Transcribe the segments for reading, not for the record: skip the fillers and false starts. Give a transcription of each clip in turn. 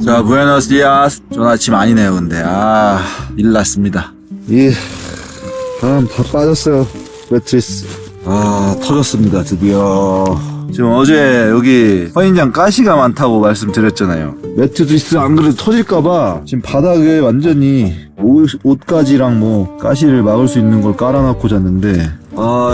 자, 부에노스 디아스. 좋은 아침 아니네요, 근데. 일 났습니다. 다 빠졌어요. 매트리스. 터졌습니다, 드디어. 지금 어제 여기 허인장 가시가 많다고 말씀드렸잖아요. 매트리스 안 그래도 터질까봐 지금 바닥에 완전히 옷가지랑 뭐 가시를 막을 수 있는 걸 깔아놓고 잤는데,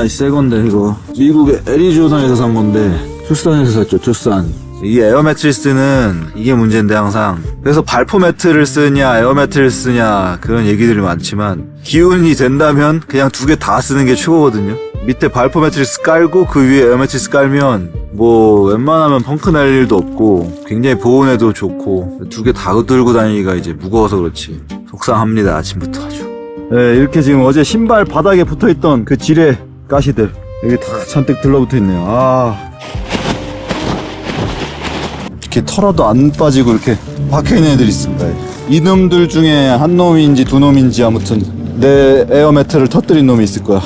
이 새 건데, 이거. 미국의 애리조나에서 산 건데, 투싼에서 샀죠, 투싼. 이 에어 매트리스는 이게 문제인데, 항상. 그래서 발포 매트를 쓰냐, 에어 매트를 쓰냐, 그런 얘기들이 많지만, 기운이 된다면 그냥 두 개 다 쓰는 게 최고거든요. 밑에 발포 매트리스 깔고 그 위에 에어 매트리스 깔면, 뭐, 웬만하면 펑크 날 일도 없고, 굉장히 보온에도 좋고, 두 개 다 들고 다니기가 이제 무거워서 그렇지. 속상합니다, 아침부터 아주. 네, 이렇게 지금 어제 신발 바닥에 붙어있던 그 지뢰 가시들 여기 다 잔뜩 들러붙어 있네요. 이렇게 털어도 안 빠지고 이렇게 박혀있는 애들이 있습니다. 이놈들 중에 한 놈인지 두 놈인지 아무튼 내 에어매트를 터뜨린 놈이 있을 거야.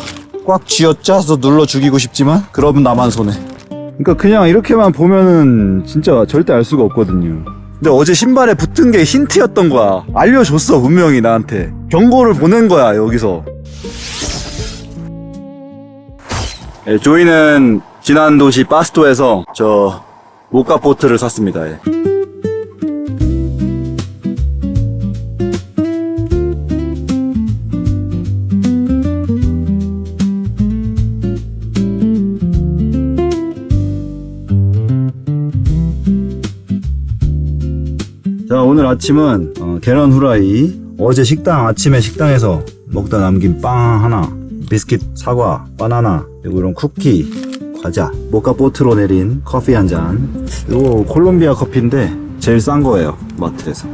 꽉 쥐어짜서 눌러 죽이고 싶지만 그러면 나만 손해. 그러니까 그냥 이렇게만 보면은 진짜 절대 알 수가 없거든요. 근데 어제 신발에 붙은 게 힌트였던 거야. 알려줬어, 분명히 나한테. 경고를 보낸 거야, 여기서. 예, 조이는 지난 도시 바스토에서 저 모카 보트를 샀습니다. 예. 자, 오늘 아침은 계란 후라이, 어제 아침에 식당에서 먹다 남긴 빵 하나, 비스킷, 사과, 바나나, 그리고 이런 쿠키, 과자, 모카 보트로 내린 커피 한 잔. 이거 콜롬비아 커피인데 제일 싼 거예요, 마트에서.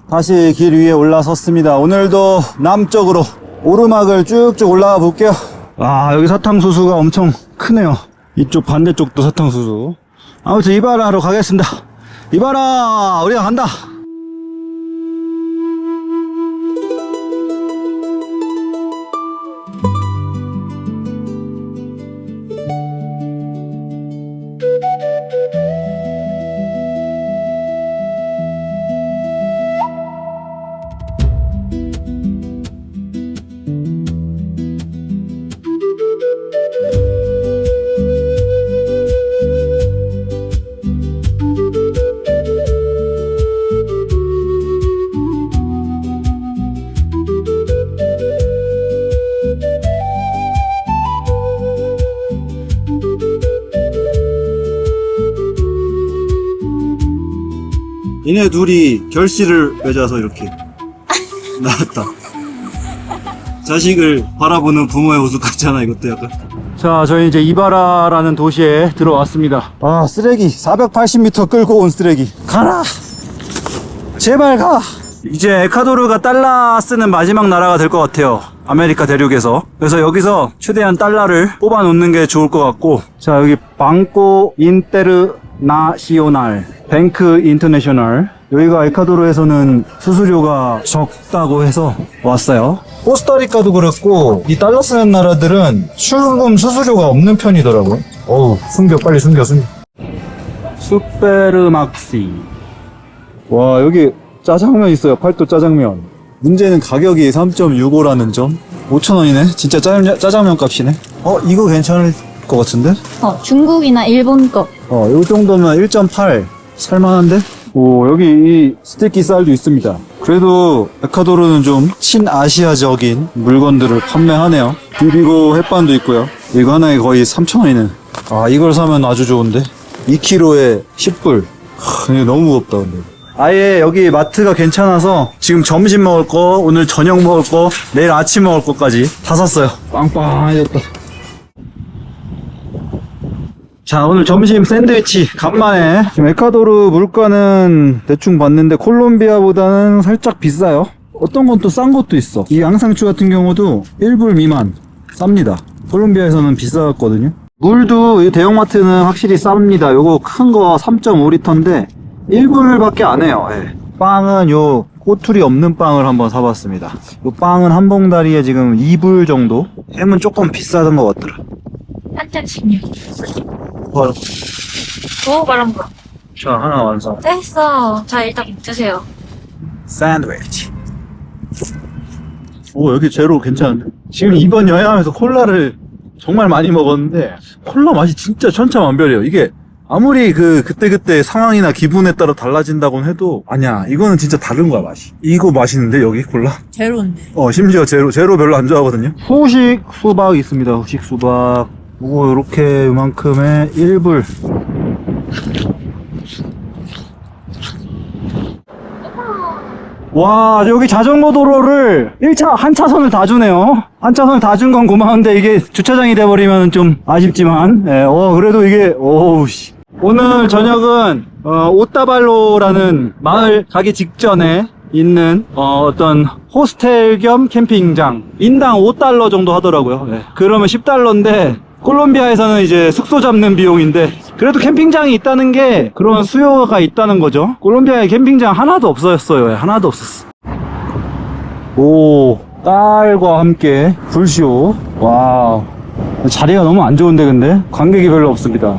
다시 길 위에 올라섰습니다. 오늘도 남쪽으로 오르막을 쭉쭉 올라가 볼게요. 여기 사탕수수가 엄청 크네요. 이쪽 반대쪽도 사탕수수. 아무튼 이바라 하러 가겠습니다. 이바라, 우리가 간다. 얘네 둘이 결실을 맺어서 이렇게 나왔다. 자식을 바라보는 부모의 모습 같잖아, 이것도 약간. 자, 저희 이제 이바라라는 도시에 들어왔습니다. 쓰레기 480m 끌고 온 쓰레기. 가라, 제발 가. 이제 에콰도르가 달러 쓰는 마지막 나라가 될 것 같아요, 아메리카 대륙에서. 그래서 여기서 최대한 달러를 뽑아 놓는 게 좋을 것 같고. 자, 여기 방코 인테르나시오날 뱅크 인터내셔널, 여기가 에콰도르에서는 수수료가 적다고 해서 왔어요. 코스타리카도 그랬고, 이 달러 쓰는 나라들은 출금 수수료가 없는 편이더라고요. 숨겨, 빨리 숨겨. 수페르막시. 와, 여기 짜장면 있어요. 팔도 짜장면. 문제는 가격이 3.65라는 점. 5,000원이네. 진짜 짜장면 값이네. 이거 괜찮을 것 같은데? 중국이나 일본 거. 요 정도면 1.8 살만한데? 여기 이 스테이키 쌀도 있습니다. 그래도 에콰도르는 좀 친아시아적인 물건들을 판매하네요. 비비고 햇반도 있고요. 이거 하나에 거의 3,000원이네. 이걸 사면 아주 좋은데? 2kg에 10불. 이거 너무 무겁다, 근데. 아예 여기 마트가 괜찮아서 지금 점심 먹을 거, 오늘 저녁 먹을 거, 내일 아침 먹을 거까지 다 샀어요. 빵빵해졌다. 자, 오늘 점심 샌드위치 간만에. 지금 에콰도르 물가는 대충 봤는데 콜롬비아보다는 살짝 비싸요. 어떤 건 또 싼 것도 있어. 이 양상추 같은 경우도 1불 미만 쌉니다. 콜롬비아에서는 비쌌거든요. 물도 이 대형마트는 확실히 쌉니다. 요거 큰 거 3.5리터인데 1불밖에 안 해요. 빵은 요 꼬투리 없는 빵을 한번 사봤습니다. 요 빵은 한 봉다리에 지금 2불 정도? 햄은 조금 비싸던 것 같더라. 한 잔 16. 바로. 오, 말한 거. 자, 하나 완성. 됐어. 자, 일단 드세요. 샌드위치. 오, 여기 제로 괜찮은데? 지금 이번 여행하면서 콜라를 정말 많이 먹었는데, 콜라 맛이 진짜 천차만별이에요. 이게 아무리 그때그때 상황이나 기분에 따라 달라진다고는 해도, 아니야, 이거는 진짜 다른 거야, 맛이. 이거 맛있는데, 여기 콜라? 제로인데. 심지어 제로 별로 안 좋아하거든요. 후식 수박 있습니다, 후식 수박. 오, 요렇게 요만큼의 1불. 와, 여기 자전거 도로를 한 차선을 다 주네요. 한 차선을 다 준 건 고마운데 이게 주차장이 돼버리면 좀 아쉽지만, 그래도 이게, 씨. 오늘 저녁은, 오따발로라는 마을 가기 직전에 있는, 어떤 호스텔 겸 캠핑장. 인당 5달러 정도 하더라고요. 그러면 10달러인데, 콜롬비아에서는 이제 숙소 잡는 비용인데 그래도 캠핑장이 있다는 게 그런 수요가 있다는 거죠. 콜롬비아에 캠핑장 하나도 없었어요. 하나도 없었어. 오, 딸과 함께 불쇼. 와, 자리가 너무 안 좋은데 근데 관객이 별로 없습니다.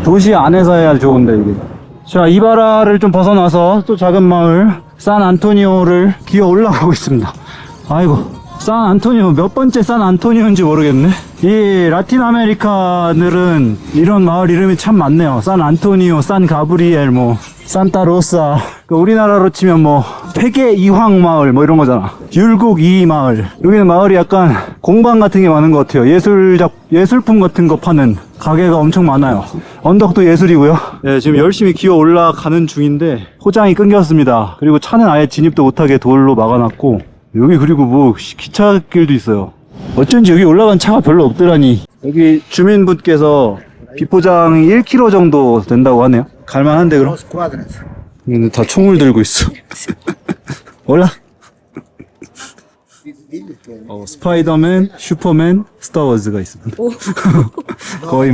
도시 안에서 해야 좋은데 이게. 자, 이바라를 좀 벗어나서 또 작은 마을 산안토니오를 기어 올라가고 있습니다. 아이고, 산안토니오 몇 번째 산안토니오인지 모르겠네. 이 라틴 아메리카들은 이런 마을 이름이 참 많네요. 산안토니오, 산가브리엘, 산타로사. 우리나라로 치면 폐계 이황 마을 이런 거잖아. 율곡 이 마을. 여기는 마을이 약간 공방 같은 게 많은 것 같아요. 예술품 같은 거 파는 가게가 엄청 많아요. 언덕도 예술이고요. 네, 지금 열심히 기어 올라가는 중인데 포장이 끊겼습니다. 그리고 차는 아예 진입도 못하게 돌로 막아놨고, 여기 그리고 기찻길도 있어요. 어쩐지 여기 올라간 차가 별로 없더라니. 여기 주민분께서 비포장이 1km 정도 된다고 하네요. 갈만한데 그럼? 근데 다 총을 들고 있어. 올라. 스파이더맨, 슈퍼맨, 스타워즈가 있습니다. 거의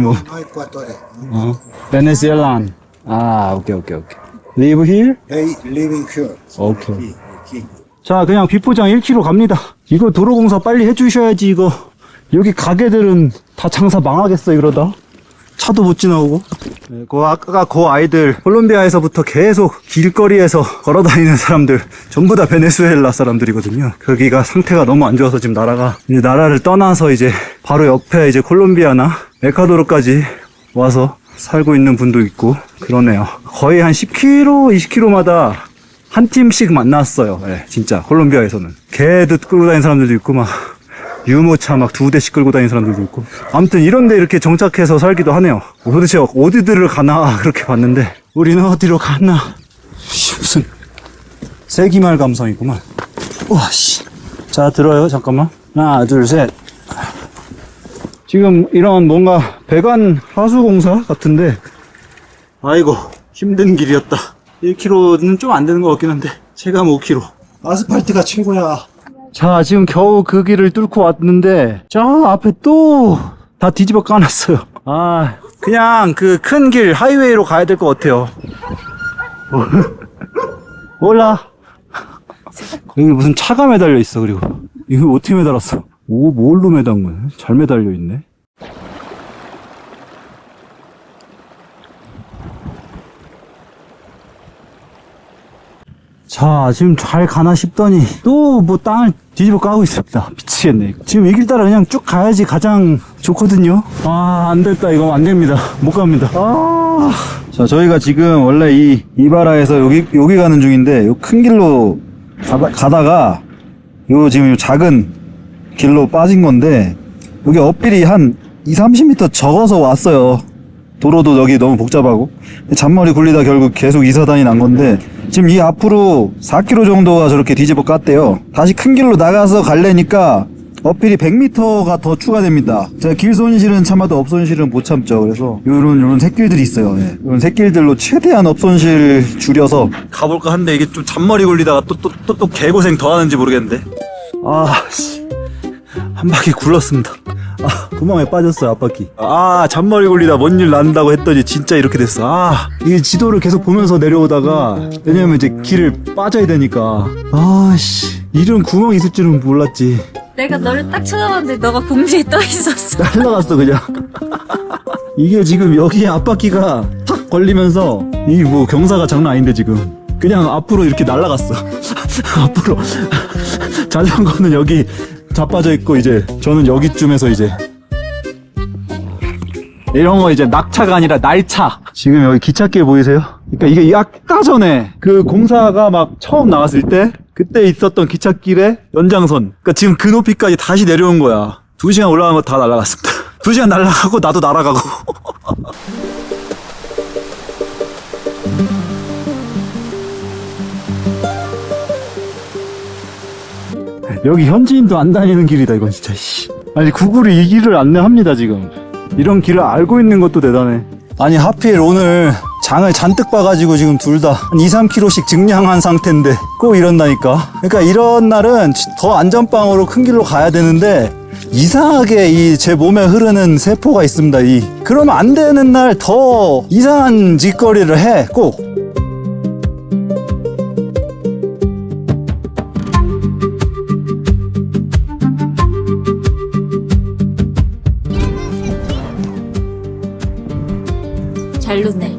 베네수엘란. 오케이. Live here? Living here. 오케이. 자, 그냥 비포장 1km 갑니다. 이거 도로공사 빨리 해주셔야지. 이거 여기 가게들은 다 장사 망하겠어 이러다. 차도 못 지나오고. 네, 아까 그 아이들 콜롬비아에서부터 계속 길거리에서 걸어다니는 사람들 전부 다 베네수엘라 사람들이거든요. 거기가 상태가 너무 안 좋아서 지금 이제 나라를 떠나서 이제 바로 옆에 이제 콜롬비아나 에콰도르까지 와서 살고 있는 분도 있고 그러네요. 거의 한 10km, 20km마다 한 팀씩 만났어요. 진짜 콜롬비아에서는 개도 끌고 다니는 사람들도 있고 유모차 2대씩 끌고 다니는 사람들도 있고. 아무튼 이런데 이렇게 정착해서 살기도 하네요. 도대체 어디들을 가나 그렇게 봤는데 우리는 어디로 가나. 무슨 세기말 감성이구만. 우와씨. 자, 들어요. 잠깐만. 하나, 둘, 셋. 지금 이런 뭔가 배관 하수공사 같은데, 아이고 힘든 길이었다. 1km는 좀 안 되는 것 같긴 한데 체감 5km. 아스팔트가 최고야. 자, 지금 겨우 그 길을 뚫고 왔는데 저 앞에 또 다 뒤집어 까놨어요. 그냥 그 큰 길 하이웨이로 가야 될 것 같아요. 몰라. 여기 무슨 차가 매달려 있어. 그리고 이거 어떻게 매달았어? 뭘로 매단 거야? 잘 매달려 있네. 자, 지금 잘 가나 싶더니 또 땅을 뒤집어 까고 있습니다. 미치겠네. 지금 이 길 따라 그냥 쭉 가야지 가장 좋거든요. 안 됐다. 이거 안 됩니다. 못 갑니다. 자, 저희가 지금 원래 이 이바라에서 여기 가는 중인데 요 큰 길로 가다가 지금 요 작은 길로 빠진 건데 여기 어필이 한 20-30m 적어서 왔어요. 도로도 여기 너무 복잡하고 잔머리 굴리다 결국 계속 이사단이 난 건데 지금 이 앞으로 4km 정도가 저렇게 뒤집어 깠대요. 다시 큰 길로 나가서 가려니까 어필이 100m가 더 추가됩니다. 제가 길 손실은 참아도 업손실은 못 참죠. 그래서 요런 새길들이 있어요. 요런 새길들로 최대한 업손실 줄여서 가볼까 하는데 이게 좀 잔머리 굴리다가 또 개고생 더 하는지 모르겠는데. 한 바퀴 굴렀습니다. 구멍에 빠졌어요, 앞바퀴. 잔머리 굴리다 뭔 일 난다고 했더니 진짜 이렇게 됐어. 이게 지도를 계속 보면서 내려오다가, 왜냐면 이제 길을 빠져야 되니까. 이런 구멍이 있을 줄은 몰랐지. 내가 너를 딱 쳐다봤는데 너가 봉지에 떠 있었어. 날라갔어 그냥. 이게 지금 여기 앞바퀴가 탁 걸리면서 이 뭐 경사가 장난 아닌데 지금 그냥 앞으로 이렇게 날라갔어. 앞으로. 자전거는 여기 자빠져 있고 이제 저는 여기쯤에서 이제 이런 거 이제 낙차가 아니라 날차. 지금 여기 기찻길 보이세요? 그러니까 이게 아까 전에 그 공사가 막 처음 나왔을 때 그때 있었던 기찻길의 연장선. 그러니까 지금 그 높이까지 다시 내려온 거야. 2시간 올라간 거 다 날아갔습니다. 2시간 날아가고 나도 날아가고. 여기 현지인도 안 다니는 길이다 이건 진짜. 아니 구글이 이 길을 안내합니다 지금. 이런 길을 알고 있는 것도 대단해. 아니 하필 오늘 장을 잔뜩 봐가지고 지금 둘 다 한 2-3kg씩 증량한 상태인데 꼭 이런다니까. 그러니까 이런 날은 더 안전빵으로 큰 길로 가야 되는데 이상하게 이 제 몸에 흐르는 세포가 있습니다. 그러면 안 되는 날 더 이상한 짓거리를 해 꼭. 잘 놓네.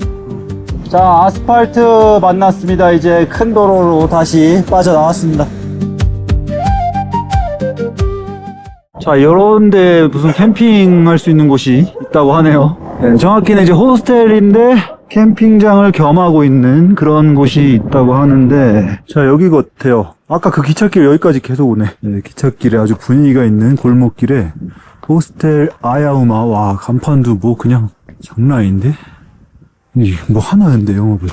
자, 아스팔트 만났습니다. 이제 큰 도로로 다시 빠져나왔습니다. 자, 요런데 무슨 캠핑할 수 있는 곳이 있다고 하네요. 네, 정확히는 이제 호스텔인데 캠핑장을 겸하고 있는 그런 곳이 있다고 하는데, 자, 여기 같아요. 아까 그 기찻길 여기까지 계속 오네. 네, 기찻길에 아주 분위기가 있는 골목길에 호스텔 아야우마. 와, 간판도 뭐 그냥 장난 아닌데? 뭐 하나는데 영업을.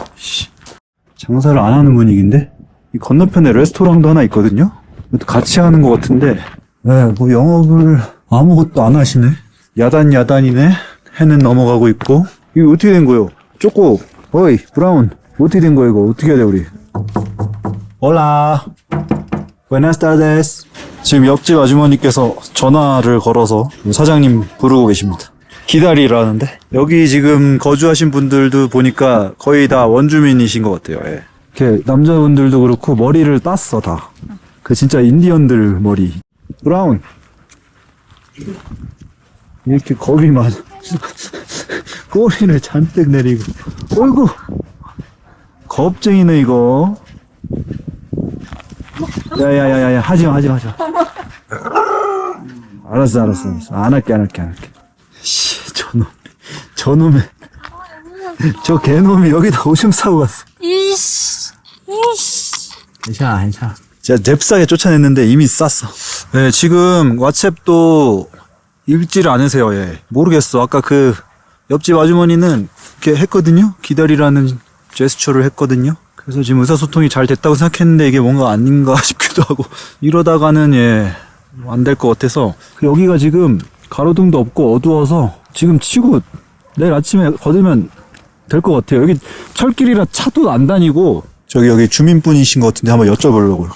장사를 안 하는 분위기인데? 이 건너편에 레스토랑도 하나 있거든요? 이것도 같이 하는 것 같은데, 네, 뭐 영업을 아무것도 안 하시네. 야단이네. 해는 넘어가고 있고. 이거 어떻게 된 거예요? 쪼꼬, 어이, 브라운. 어떻게 된 거야, 이거? 어떻게 해야 돼, 우리? Hola. Buenas tardes. 지금 옆집 아주머니께서 전화를 걸어서 사장님 부르고 계십니다. 기다리라는데. 여기 지금 거주하신 분들도 보니까 거의 다 원주민이신 것 같아요. 예. 이렇게 남자분들도 그렇고 머리를 땄어 다. 그 진짜 인디언들 머리. 브라운. 이렇게 겁이 많아. 꼬리를 잔뜩 내리고. 어이구. 겁쟁이네 이거. 야야야야야 하지마. 알았어. 안 할게. 저놈의 저 개놈이 여기다 오줌 싸고 갔어. 괜찮아. 제가 잽싸게 쫓아냈는데 이미 쌌어. 네, 지금 왓츠앱도 읽지를 않으세요. 예. 모르겠어. 아까 그 옆집 아주머니는 이렇게 했거든요. 기다리라는 제스처를 했거든요. 그래서 지금 의사소통이 잘 됐다고 생각했는데 이게 뭔가 아닌가 싶기도 하고 이러다가는 예, 안 될 것 같아서. 여기가 지금 가로등도 없고 어두워서 지금 치고 내일 아침에 거들면 될 것 같아요. 여기 철길이라 차도 안 다니고. 여기 주민분이신 것 같은데 한번 여쭤보려고요.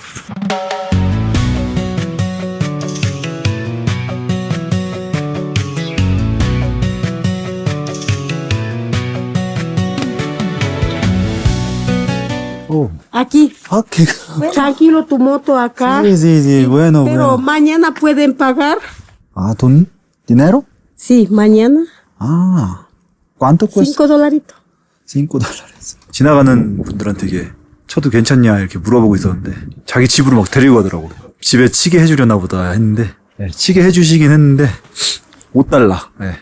Aquí, 아, 걔가. tranquilo tu moto acá. Sí, bueno. Pero mañana pueden pagar. 아, 돈? 디네로? Sí, mañana. 아, ¿cuánto cuesta? $5. $5. 지나가는 분들한테 이게 쳐도 괜찮냐 이렇게 물어보고 있었는데 자기 집으로 막 데리고 가더라고. 집에 치게 해주려나 보다 했는데 네, 치게 해주시긴 했는데 $5. 네.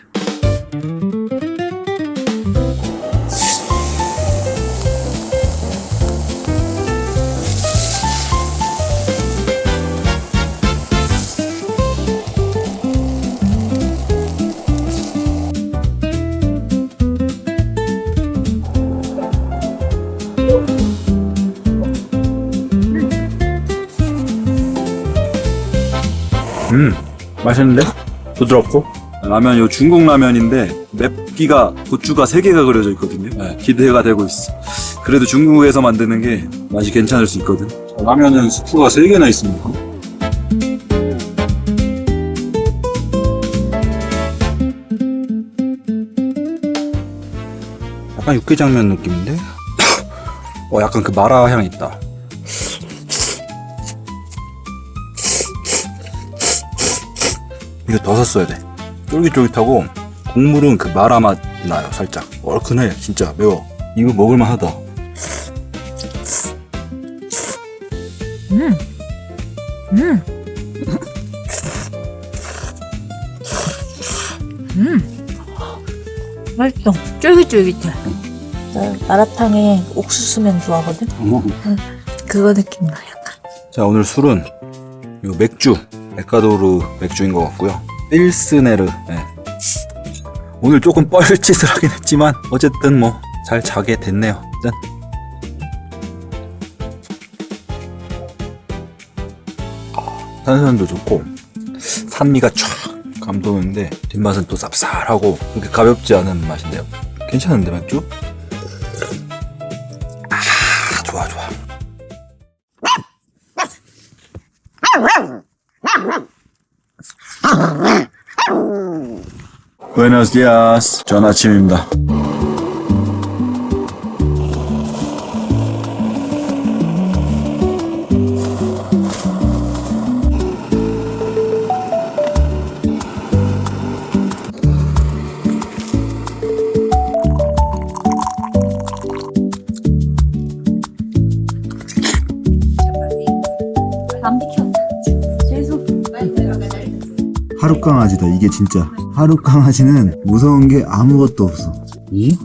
맛있는데? 부드럽고 라면 요 중국 라면인데 맵기가 고추가 3개가 그려져 있거든요. 네, 기대가 되고 있어. 그래도 중국에서 만드는 게 맛이 괜찮을 수 있거든. 라면은 스프가 3개나 있습니다. 약간 육개장면 느낌인데? 약간 그 마라 향이 있다. 이거 더 샀어야 돼. 쫄깃쫄깃하고 국물은 그 마라 맛 나요. 살짝 얼큰해. 진짜 매워. 이거 먹을만 하다. 맛있어. 쫄깃쫄깃해. 나 마라탕에 옥수수면 좋아하거든? 그거 느낌 나, 약간. 자, 오늘 술은 이거 맥주, 에콰도르 맥주인 것 같고요. 필스네르. 네. 오늘 조금 뻘짓을 하긴 했지만 어쨌든 뭐 잘 자게 됐네요. 짠. 탄산도 좋고 산미가 쫙 감도는데 뒷맛은 또 쌉쌀하고 그렇게 가볍지 않은 맛인데요. 괜찮은데 맥주? 아, 좋아 좋아. Buenos días. 전 아침입니다. 안 비켜. 계속. 하루 강아지다. 이게 진짜. 하루 강아지는 무서운 게 아무것도 없어. 이?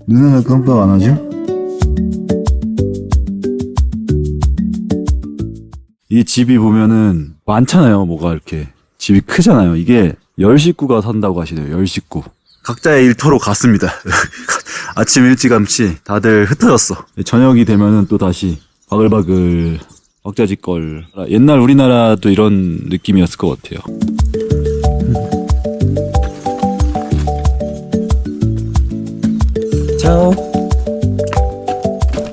누나가 깜빡 안 하죠? 이 집이 보면은 많잖아요. 뭐가 이렇게. 집이 크잖아요. 이게 10식구가 산다고 하시네요. 10식구. 각자의 일터로 갔습니다. 아침 일찌감치 다들 흩어졌어. 저녁이 되면은 또 다시 바글바글 왁자지껄. 옛날 우리나라도 이런 느낌이었을 것 같아요. 자,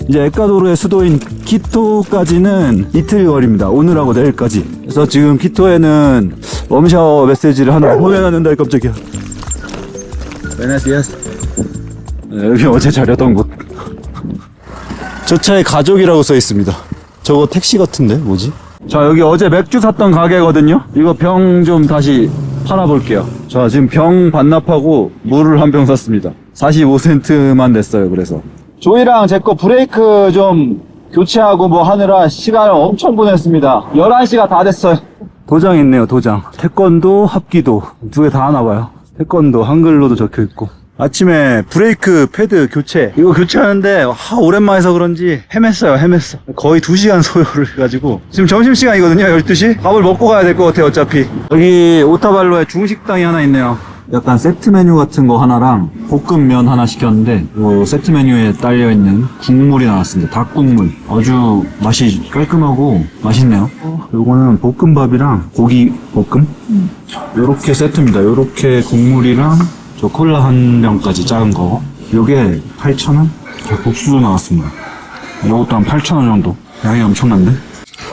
이제 에콰도르의 수도인 키토까지는 이틀 거리입니다. 오늘하고 내일까지. 그래서 지금 키토에는 웜샤워 메시지를 하나 보내놨는데 깜짝이야. 베네시아스. 여기 어제 자려던 곳. 저 차에 가족이라고 써 있습니다. 저거 택시 같은데 뭐지? 자, 여기 어제 맥주 샀던 가게거든요. 이거 병 좀 다시 팔아볼게요. 자, 지금 병 반납하고 물을 한 병 샀습니다. 45센트만 냈어요. 그래서 조이랑 제 거 브레이크 좀 교체하고 뭐 하느라 시간을 엄청 보냈습니다. 11시가 다 됐어요. 도장 있네요. 도장. 태권도, 합기도 두 개 다 하나 봐요. 태권도 한글로도 적혀있고. 아침에 브레이크 패드 교체 이거 교체하는데 오랜만에 해서 그런지 헤맸어요. 거의 2시간 소요를 해가지고 지금 점심시간이거든요. 12시 밥을 먹고 가야 될 것 같아요. 어차피 여기 오타발로에 중식당이 하나 있네요. 약간 세트 메뉴 같은 거 하나랑 볶음면 하나 시켰는데 요 세트 메뉴에 딸려있는 국물이 나왔습니다. 닭국물 아주 맛이 깔끔하고 맛있네요. 요거는 볶음밥이랑 고기 볶음 요렇게 세트입니다. 요렇게 국물이랑 저 콜라 한 병까지 작은 거. 요게 8,000원? 국수도 나왔습니다. 요것도 한 8,000원 정도. 양이 엄청난데?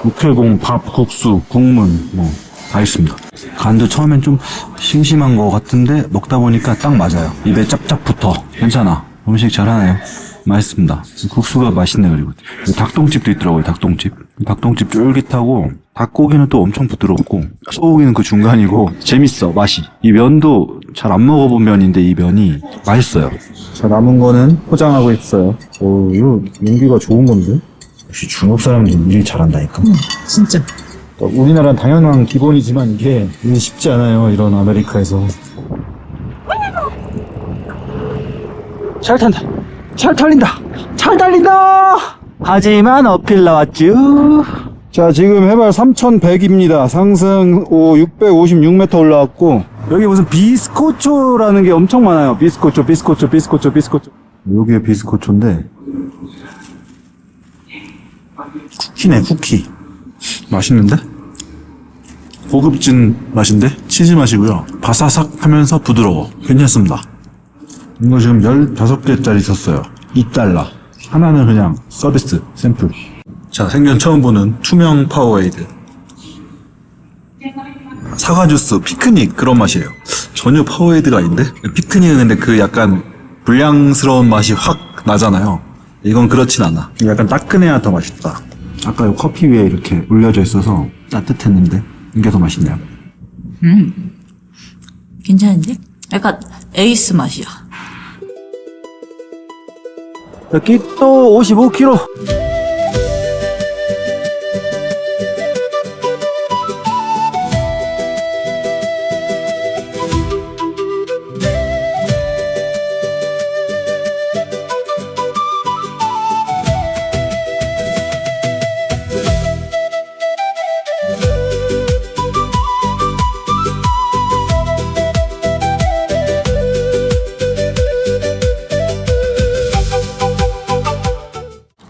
육회공, 밥, 국수, 국물, 뭐, 다 있습니다. 간도 처음엔 좀 심심한 거 같은데, 먹다 보니까 딱 맞아요. 입에 짭짭 붙어. 괜찮아. 음식 잘하네요. 맛있습니다. 국수가 맛있네. 그리고 닭똥집도 있더라고요. 닭똥집 쫄깃하고 닭고기는 또 엄청 부드럽고 소고기는 그 중간이고 재밌어. 맛이. 이 면도 잘 안 먹어본 면인데 이 면이 맛있어요. 자, 남은 거는 포장하고 있어요. 이거 용기가 좋은 건데? 역시 중국 사람들 일 잘한다니까. 진짜. 우리나라는 당연한 기본이지만 이게 쉽지 않아요. 이런 아메리카에서. 잘 탄다. 잘 달린다. 하지만 어필 나왔쥬. 자, 지금 해발 3,100입니다. 상승 656m 올라왔고 여기 무슨 비스코초라는 게 엄청 많아요. 비스코초. 요게 비스코초인데 쿠키네, 쿠키. 맛있는데? 고급진 맛인데? 치즈 맛이고요. 바사삭하면서 부드러워. 괜찮습니다. 이거 지금 15개짜리 있었어요. $2. 하나는 그냥 서비스, 샘플. 자, 생전 처음 보는 투명 파워에이드. 사과주스, 피크닉 그런 맛이에요. 전혀 파워에이드가 아닌데? 피크닉은 근데 그 약간 불량스러운 맛이 확 나잖아요. 이건 그렇진 않아. 약간 따끈해야 더 맛있다. 아까 이 커피 위에 이렇게 올려져 있어서 따뜻했는데 이게 더 맛있네요. 괜찮은데? 약간 에이스 맛이야. 여기 또 55kg.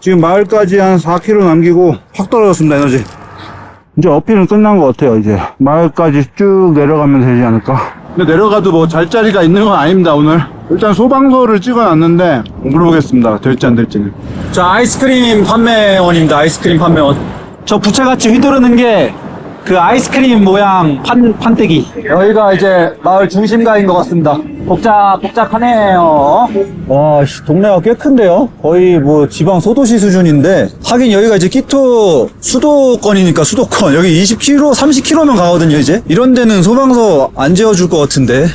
지금 마을까지 한 4km 남기고 확 떨어졌습니다, 에너지. 이제 어필은 끝난 것 같아요, 이제. 마을까지 쭉 내려가면 되지 않을까. 근데 내려가도 뭐 잘 자리가 있는 건 아닙니다, 오늘. 일단 소방서를 찍어놨는데, 물어보겠습니다. 될지 안 될지. 자, 아이스크림 판매원입니다, 아이스크림 판매원. 저 부채같이 휘두르는 게, 그 아이스크림 모양 판때기. 여기가 이제 마을 중심가인 것 같습니다. 복잡하네요. 와, 동네가 꽤 큰데요? 거의 뭐 지방 소도시 수준인데, 하긴 여기가 이제 끼토 수도권이니까 수도권. 여기 20km, 30km면 가거든요, 이제. 이런 데는 소방서 안 지어줄 것 같은데.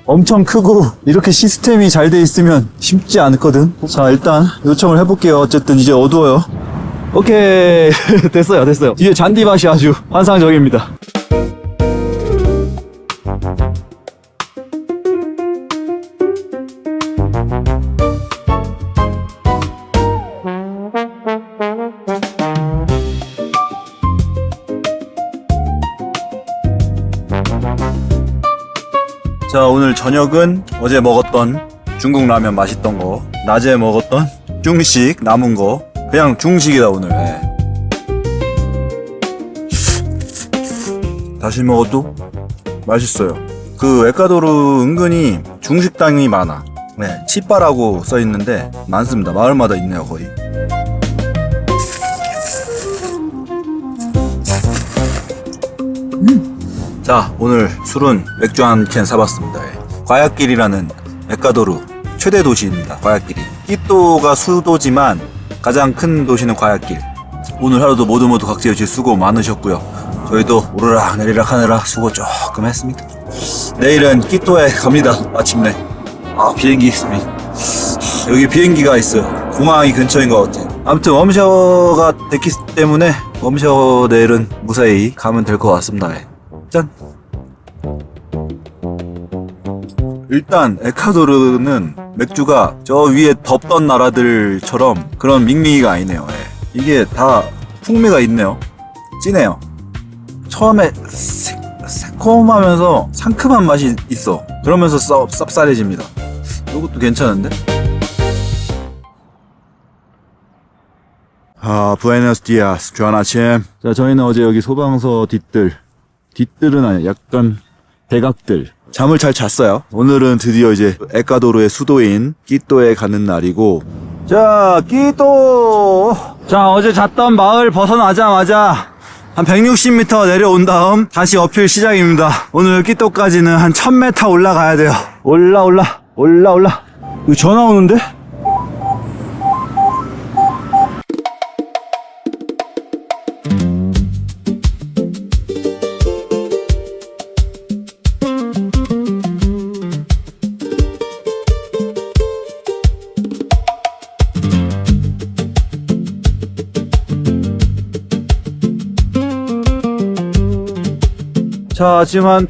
엄청 크고 이렇게 시스템이 잘 돼 있으면 쉽지 않거든. 자, 일단 요청을 해볼게요. 어쨌든 이제 어두워요. 오케이. 됐어요. 뒤에 잔디밭이 아주 환상적입니다. 자, 오늘 저녁은 어제 먹었던 중국 라면 맛있던 거, 낮에 먹었던 중식 남은 거, 그냥 중식이다 오늘. 예. 다시 먹어도 맛있어요. 그 에콰도르 은근히 중식당이 많아. 네, 치빠라고 써있는데 많습니다. 마을마다 있네요, 거의. 자, 오늘 술은 맥주 한 캔 사봤습니다. 예. 과야길이라는 에콰도르 최대 도시입니다. 과야길이. 끼또가 수도지만 가장 큰 도시는 과야길. 오늘 하루도 모두 각지여시 수고 많으셨고요. 저희도 오르락 내리락 하느라 수고 조금 했습니다. 내일은 끼또에 갑니다. 마침내. 비행기 여기 비행기가 있어요. 공항이 근처인 것 같아요. 아무튼 웜샤워가 됐기 때문에 웜샤워 내일은 무사히 가면 될 것 같습니다. 예. 짠! 일단 에콰도르는 맥주가 저 위에 덥던 나라들처럼 그런 밍밍이가 아니네요. 예. 이게 다 풍미가 있네요. 진해요. 처음에 새콤하면서 상큼한 맛이 있어. 그러면서 쌉쌀해집니다. 이것도 괜찮은데? 부에노스 디아스. 좋은 아침. 자, 저희는 어제 여기 소방서 뒤뜰은 아니야. 약간 대각들. 잠을 잘 잤어요. 오늘은 드디어 이제 에콰도르의 수도인 끼또에 가는 날이고. 자, 끼또. 자, 어제 잤던 마을 벗어나자마자 한 160m 내려온 다음 다시 어필 시작입니다. 오늘 끼또까지는 한 1000m 올라가야 돼요. 올라. 이거 전화 오는데? 자, 지금 한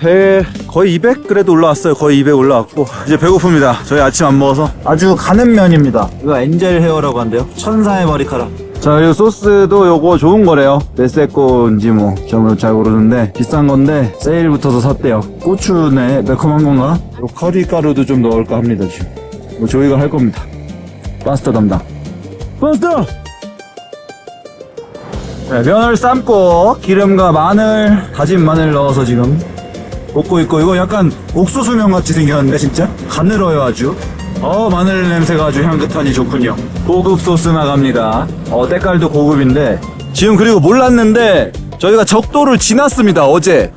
거의 200 그래도 올라왔어요. 거의 200 올라왔고 이제 배고픕니다. 저희 아침 안 먹어서. 아주 가는 면입니다. 이거 엔젤 헤어라고 한대요. 천사의 머리카락. 자, 그리고 소스도 요거 좋은 거래요. 메세코인지 뭐 저는 잘 모르는데 비싼 건데 세일 붙어서 샀대요. 고추네 매콤한 건가? 커리 가루도 좀 넣을까 합니다. 지금 뭐 저희가 할 겁니다. 파스타 담당. 파스타! 네, 면을 삶고 기름과 마늘, 다진 마늘 넣어서 지금 볶고 있고, 이거 약간 옥수수면 같이 생겼는데 진짜 가늘어요 아주. 마늘 냄새가 아주 향긋하니 좋군요. 고급 소스 나갑니다. 때깔도 고급인데 지금. 그리고 몰랐는데 저희가 적도를 지났습니다. 어제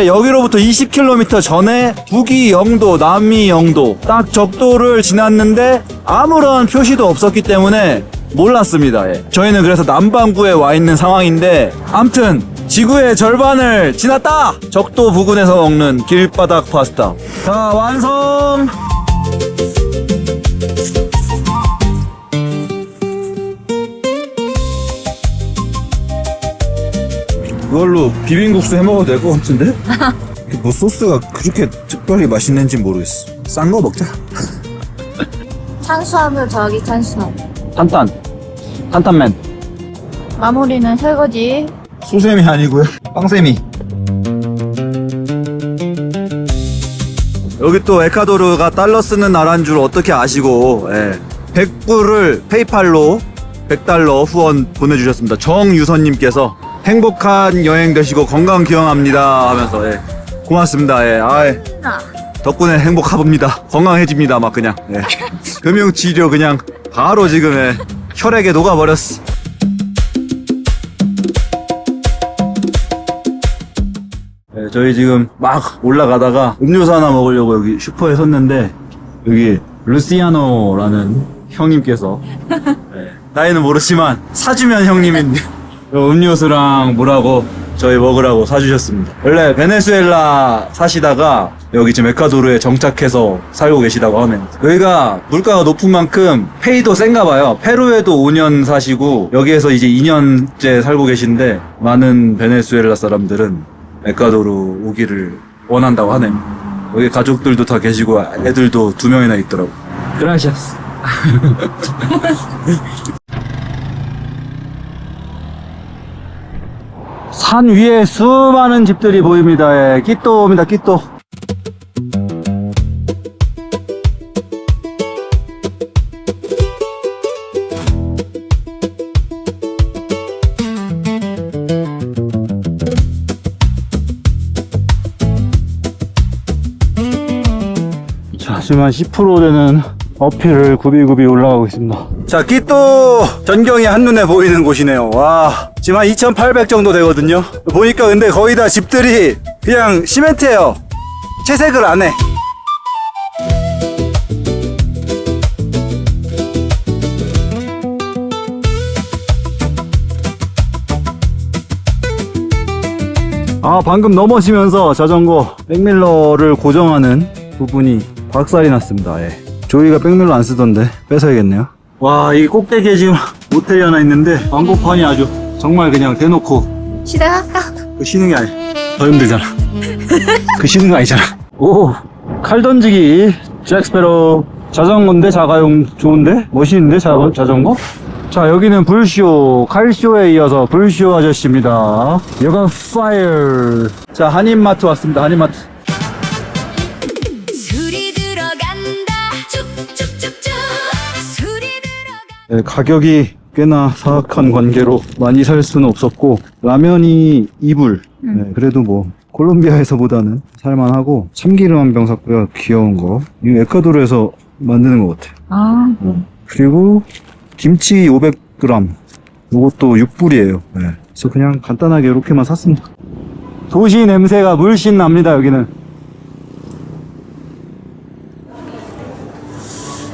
여기로부터 20km 전에 북위 0도, 남위 0도 딱 적도를 지났는데 아무런 표시도 없었기 때문에 몰랐습니다. 예. 저희는 그래서 남반구에 와 있는 상황인데 암튼 지구의 절반을 지났다! 적도 부근에서 먹는 길바닥 파스타. 자, 완성! 그걸로 비빔국수 해먹어도 될 것 같은데? 뭐 소스가 그렇게 특별히 맛있는지 모르겠어. 싼 거 먹자. 탄수화물 더하기 탄수화물. 탄탄맨. 마무리는 설거지. 수세미 아니고요. 빵세미. 여기 또 에콰도르가 달러 쓰는 나라인 줄 어떻게 아시고 100불을 페이팔로 100달러 후원 보내주셨습니다. 정유선님께서 행복한 여행 되시고 건강 기원합니다 하면서 고맙습니다. 덕분에 행복합니다. 건강해집니다. 막 그냥 금융치료 그냥 바로 지금 혈액에 녹아버렸어. 저희 지금 막 올라가다가 음료수 하나 먹으려고 여기 슈퍼에 섰는데 여기 루시아노라는 형님께서 나이는 모르지만 사주면 형님인데 음료수랑 뭐라고 저희 먹으라고 사주셨습니다. 원래 베네수엘라 사시다가 여기 지금 에콰도르에 정착해서 살고 계시다고 하네요. 여기가 물가가 높은 만큼 페이도 센가 봐요. 페루에도 5년 사시고 여기에서 이제 2년째 살고 계신데 많은 베네수엘라 사람들은 에콰도르 오기를 원한다고 하네요. 여기 가족들도 다 계시고 애들도 2명이나 있더라고. 그라시아스. 산 위에 수많은 집들이 보입니다. 끼또입니다. 끼또. 자, 지금 한 10% 되는 어필을 굽이굽이 올라가고 있습니다. 자, 끼또 전경이 한눈에 보이는 곳이네요. 와, 지금 한 2,800 정도 되거든요. 보니까 근데 거의 다 집들이 그냥 시멘트예요. 채색을 안 해. 아, 방금 넘어지면서 자전거 백밀러를 고정하는 부분이 박살이 났습니다. 조이가 백밀러 안 쓰던데 뺏어야겠네요. 와, 이 꼭대기에 지금 모텔이 하나 있는데 광고판이 아주 정말 그냥 대놓고. 시작할까? 그 쉬는 게 아니, 더 힘들잖아. 그 쉬는 거 아니잖아. 오, 칼 던지기 잭스페로 자전거인데 자가용 좋은데 멋있는데 자전거. 자, 여기는 불쇼, 칼쇼에 이어서 불쇼 아저씨입니다. 여가 파이어. 자, 한인마트 왔습니다. 한인마트. 술이 들어간다 쭉쭉쭉쭉 술이 들어간다. 가격이 꽤나 사악한 관계로 많이 살 수는 없었고 라면이 2불. 그래도 뭐 콜롬비아에서보다는 살만하고 참기름 한 병 샀고요. 귀여운 거. 이거 에콰도르에서 만드는 것 같아요. 그리고 김치 500g. 이것도 6불이에요. 그래서 그냥 간단하게 이렇게만 샀습니다. 도시 냄새가 물씬 납니다. 여기는.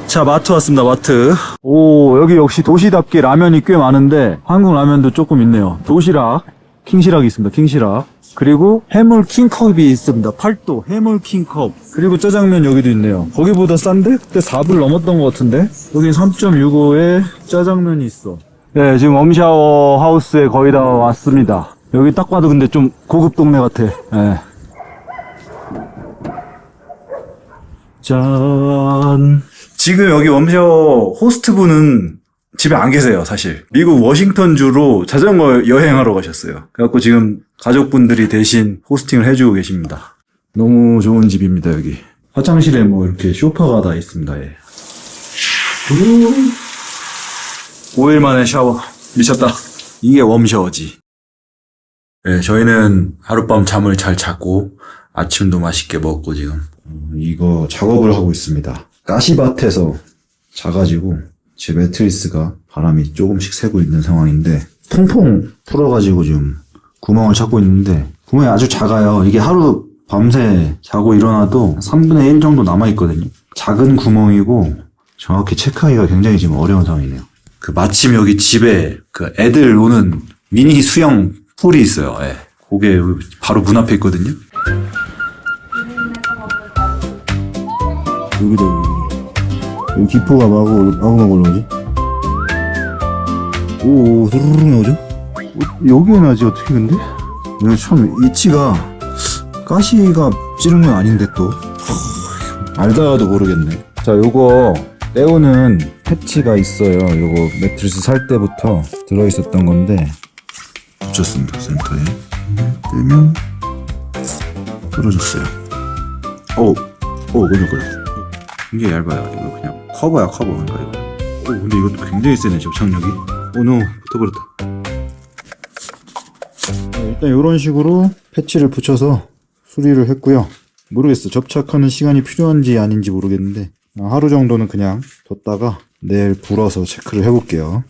자, 마트 왔습니다. 마트. 오, 여기 역시 도시답게 라면이 꽤 많은데 한국 라면도 조금 있네요. 도시락, 킹시락이 있습니다. 킹시락. 그리고 해물 킹컵이 있습니다. 8도 해물 킹컵. 그리고 짜장면 여기도 있네요. 거기보다 싼데? 그때 4불 넘었던 것 같은데? 여기 3.65에 짜장면이 있어. 네, 지금 웜샤워 하우스에 거의 다 왔습니다. 여기 딱 봐도 근데 좀 고급 동네 같아. 네. 짠. 지금 여기 웜샤워 호스트분은 집에 안 계세요, 사실. 미국 워싱턴주로 자전거 여행하러 가셨어요. 그래갖고 지금 가족분들이 대신 호스팅을 해주고 계십니다. 너무 좋은 집입니다, 여기. 화장실에 뭐 이렇게 쇼파가 다 있습니다, 5일 만에 샤워. 미쳤다. 이게 웜샤워지. 네, 저희는 하룻밤 잠을 잘 잤고, 아침도 맛있게 먹고 지금. 이거 작업을 하고 있습니다. 가시밭에서 자가지고, 제 매트리스가 바람이 조금씩 새고 있는 상황인데 퐁퐁 풀어가지고 지금 구멍을 찾고 있는데 구멍이 아주 작아요. 이게 하루 밤새 자고 일어나도 3분의 1 정도 남아있거든요. 작은 구멍이고 정확히 체크하기가 굉장히 지금 어려운 상황이네요. 그 마침 여기 집에 그 애들 노는 미니 수영 풀이 있어요. 예. 그게 바로 문 앞에 있거든요. 여기다 여기 기포가 마구마구 올라오지? 오 드르륵 나오죠? 여기에 나지 어떻게 근데? 이거 참 이치가 가시가 찌른 건 아닌데 또 알다가도 모르겠네. 자 요거 떼우는 패치가 있어요. 요거 매트리스 살 때부터 들어있었던 건데 붙였습니다. 센터에 떼면 떨어졌어요. 오 끈적거려. 이게 얇아요. 이거 그냥 커버야 커버. 그러니까 이거. 근데 이것도 굉장히 세네 접착력이. 오노 붙어버렸다. 일단 이런 식으로 패치를 붙여서 수리를 했고요. 모르겠어. 접착하는 시간이 필요한지 아닌지 모르겠는데 하루 정도는 그냥 뒀다가 내일 불어서 체크를 해볼게요.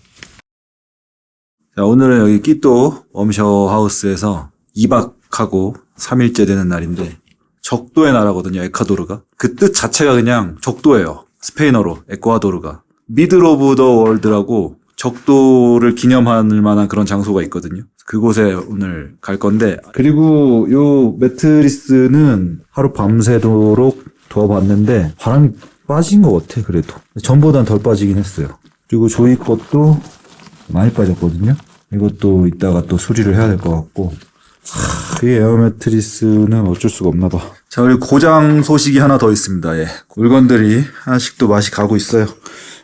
자, 오늘은 여기 끼또 웜셔 하우스에서 2박하고 3일째 되는 날인데 적도의 나라거든요. 에콰도르가. 그 뜻 자체가 그냥 적도예요. 스페인어로 에콰도르가. 미들 오브 더 월드라고 적도를 기념할 만한 그런 장소가 있거든요. 그곳에 오늘 갈 건데, 그리고 요 매트리스는 하루 밤새도록 두어봤는데 바람이 빠진 것 같아. 그래도 전보단 덜 빠지긴 했어요. 그리고 조이 것도 많이 빠졌거든요. 이것도 이따가 또 수리를 해야 될 것 같고, 이 에어 매트리스는 어쩔 수가 없나 봐. 자, 그리고 고장 소식이 하나 더 있습니다. 예. 물건들이 하나씩 또 맛이 가고 있어요.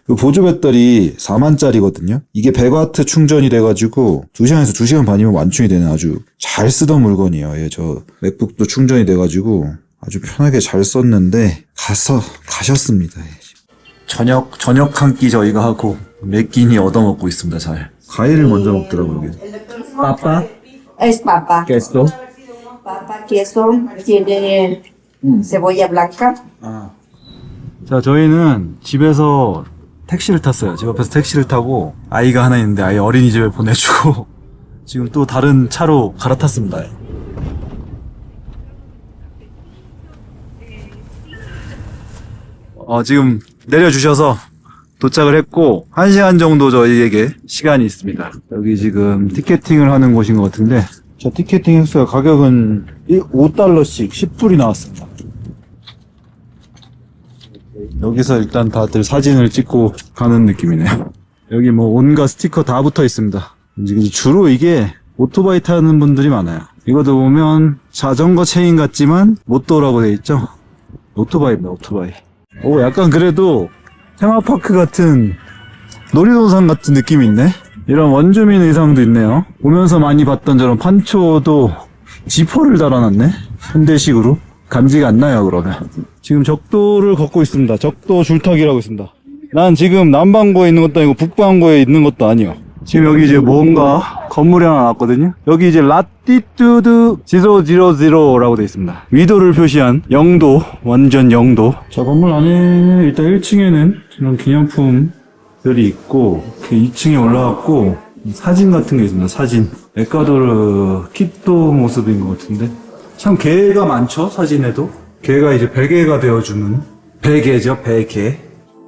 그 보조 배터리 4만짜리거든요. 이게 100W 충전이 돼가지고 2시간에서 2시간 반이면 완충이 되는 아주 잘 쓰던 물건이에요. 예, 저 맥북도 충전이 돼가지고 아주 편하게 잘 썼는데 가셨습니다. 예. 저녁 한 끼 저희가 하고 몇 끼니 얻어먹고 있습니다. 잘. 과일을 먼저 먹더라고요. Papa es papa. queso. Papa, queso, tiene cebolla blanca. 자, 저희는 집에서 택시를 탔어요. 집 앞에서 택시를 타고 아이가 하나 있는데 아이 어린이집에 보내주고 지금 또 다른 차로 갈아탔습니다. 지금 내려주셔서 도착을 했고 1시간 정도 저희에게 시간이 있습니다. 여기 지금 티켓팅을 하는 곳인 것 같은데 저 티켓팅 했어요. 가격은 5달러씩 10불이 나왔습니다. 여기서 일단 다들 사진을 찍고 가는 느낌이네요. 여기 뭐 온갖 스티커 다 붙어 있습니다. 이제 주로 이게 오토바이 타는 분들이 많아요. 이것도 보면 자전거 체인 같지만 모토라고 돼 있죠. 오토바이입니다. 오토바이. 오, 약간 그래도 테마파크 같은 놀이동산 같은 느낌이 있네. 이런 원주민 의상도 있네요. 오면서 많이 봤던 저런 판초도 지퍼를 달아놨네. 현대식으로. 감지가 안 나요. 그러면 지금 적도를 걷고 있습니다. 적도 줄타기라고 있습니다. 난 지금 남반구에 있는 것도 아니고 북반구에 있는 것도 아니요. 지금 여기 이제 뭔가 건물이 하나 나왔거든요. 여기 이제 라티튜드 000라고 되어 있습니다. 위도를 표시한 0도, 완전 0도. 자, 건물 안에 일단 1층에는 이런 기념품들이 있고, 2층에 올라갔고 사진 같은 게 있습니다. 사진. 에콰도르 퀴또 모습인 것 같은데. 참 개가 많죠. 사진에도 개가 이제 베개가 되어주는 베개죠. 베개.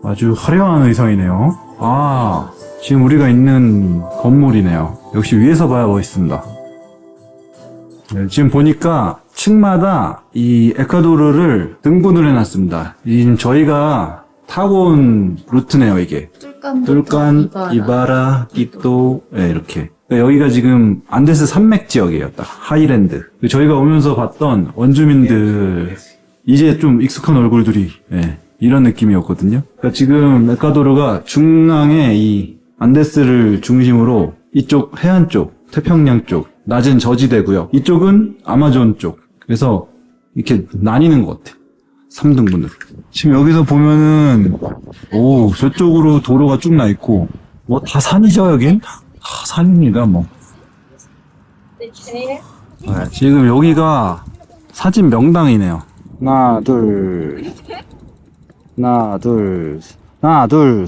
아주 화려한 의상이네요. 지금 우리가 있는 건물이네요. 역시 위에서 봐야 멋있습니다. 네, 지금 보니까 층마다 이 에콰도르를 등분을 해놨습니다. 지금 저희가 타고 온 루트네요. 이게 뚫간, 이바라, 끼또, 네, 이렇게. 여기가 지금 안데스 산맥 지역이에요. 딱 하이랜드. 저희가 오면서 봤던 원주민들 이제 좀 익숙한 얼굴들이 이런 느낌이었거든요. 그러니까 지금 에콰도르가 중앙에 이 안데스를 중심으로 이쪽 해안 쪽, 태평양 쪽 낮은 저지대고요. 이쪽은 아마존 쪽. 그래서 이렇게 나뉘는 것 같아요. 3등분으로. 지금 여기서 보면은 저쪽으로 도로가 쭉 나 있고 뭐 다 산이죠. 여긴 산입니다. 뭐 지금 여기가 사진 명당이네요. 하나 둘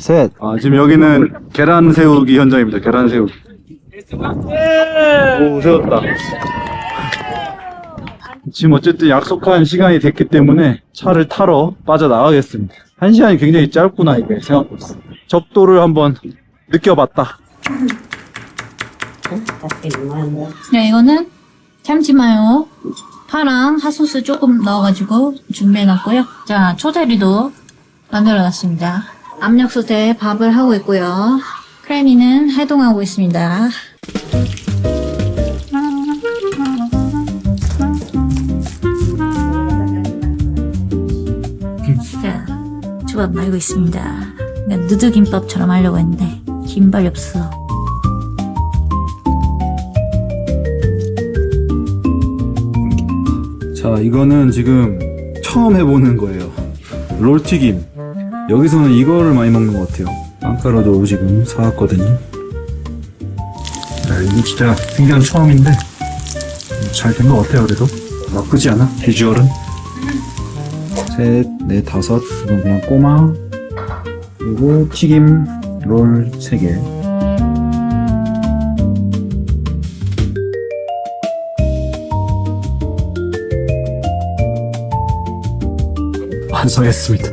셋. 지금 여기는 계란 세우기 현장입니다. 계란 세우기. 오, 세웠다. 지금 어쨌든 약속한 시간이 됐기 때문에 차를 타러 빠져나가겠습니다. 1시간이 굉장히 짧구나, 이게 생각보다. 적도를 한번 느껴봤다. 네, 이거는 참치마요 파랑 핫소스 조금 넣어가지고 준비해놨고요. 자, 초대리도 만들어놨습니다. 압력솥에 밥을 하고 있고요. 크래미는 해동하고 있습니다. 자, 초밥 말고 있습니다. 그러니까 누드김밥처럼 하려고 했는데 김발이 없어. 자, 이거는 지금 처음 해보는 거예요. 롤튀김. 여기서는 이거를 많이 먹는 것 같아요. 빵가루도 지금 사왔거든요. 자, 이거 진짜 생전 처음인데 잘 된 것 같아요. 그래도 나쁘지 않아. 비주얼은. 셋, 넷, 다섯. 이건 그냥 꼬마. 그리고 튀김 롤 3개. 완성했습니다.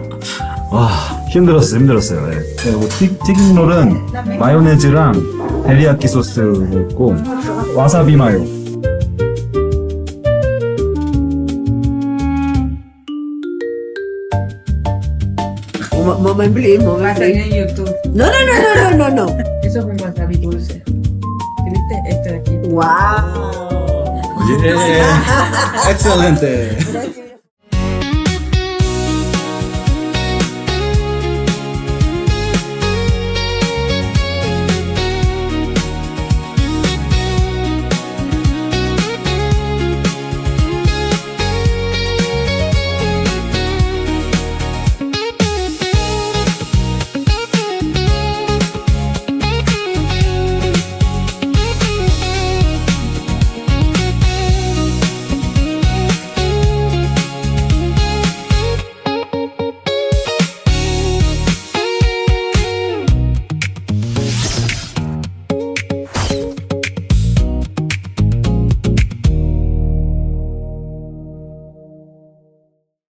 와, 힘들었어요. 네. 그리고 튀김롤은 마요네즈랑 데리야끼 소스가 있고 와사비 마요. Mau main beli, mau main beli. YouTube. No. Eso con wasabi dulce. ¿Viste? Esto de aquí. Wow. 예, 엑셀런트.